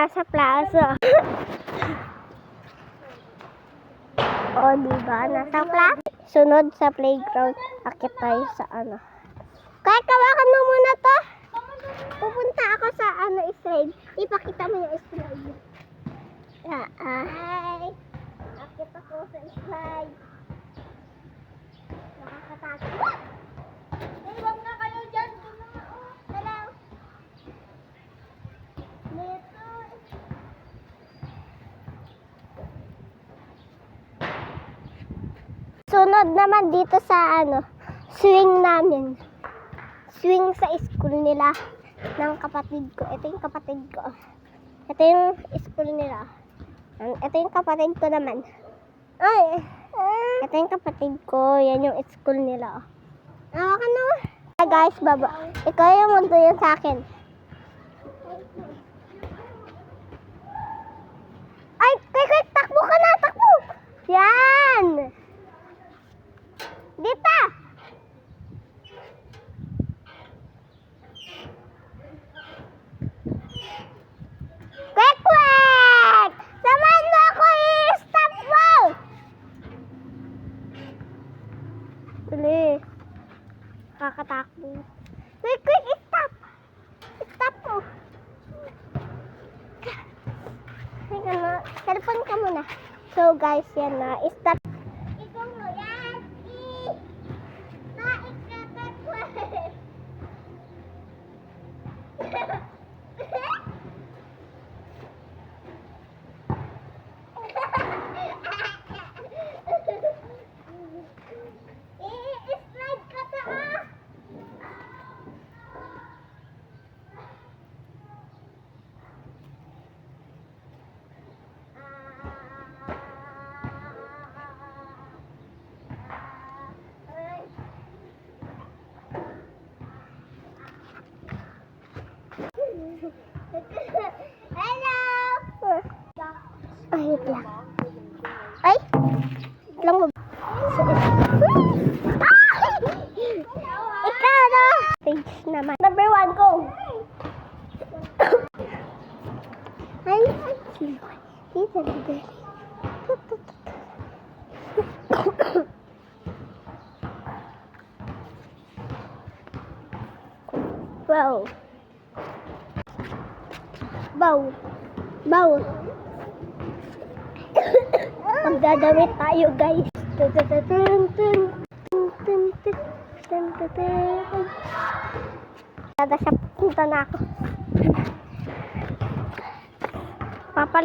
nasa plaza. O, diba? Nasa plaza. Sunod sa playground. Akit tayo sa ano. Kaya kawakan mo muna to. Pupunta ako sa slide. Ipakita mo yung slide. Hi! Akit ako sa slide. Nakakatakot. Iwag na kayo dyan. Hello. Dito. Sunod naman dito sa swing namin. Swing sa school nila ng kapatid ko. Ito yung kapatid ko. Ito yung school nila. Ito yung kapatid ko naman. Ay! Ito yung kapatid ko. Yan yung school nila. Ka na. Guys, baba. Ikaw yung magtuyo sa akin. Ay! Quick! Takbo ka na! Takbo! Yan! Dito! Quick! Samahan mo ako! I-stop mo! Dali. Kakatakbo. Quick! Stop! Stop mo! Teka na. Cellphone ka muna. So guys, yan na. Stop. Ikaw mo yan. I-slide ka ta Hello! Ay, wait lang. Ay! Wait lang mo. Ikaw na! Stage naman. Number 1, go! Ay, dito na dali. Wow! Bow. Magdadawit tayo, guys. Punta na ako. Papalit.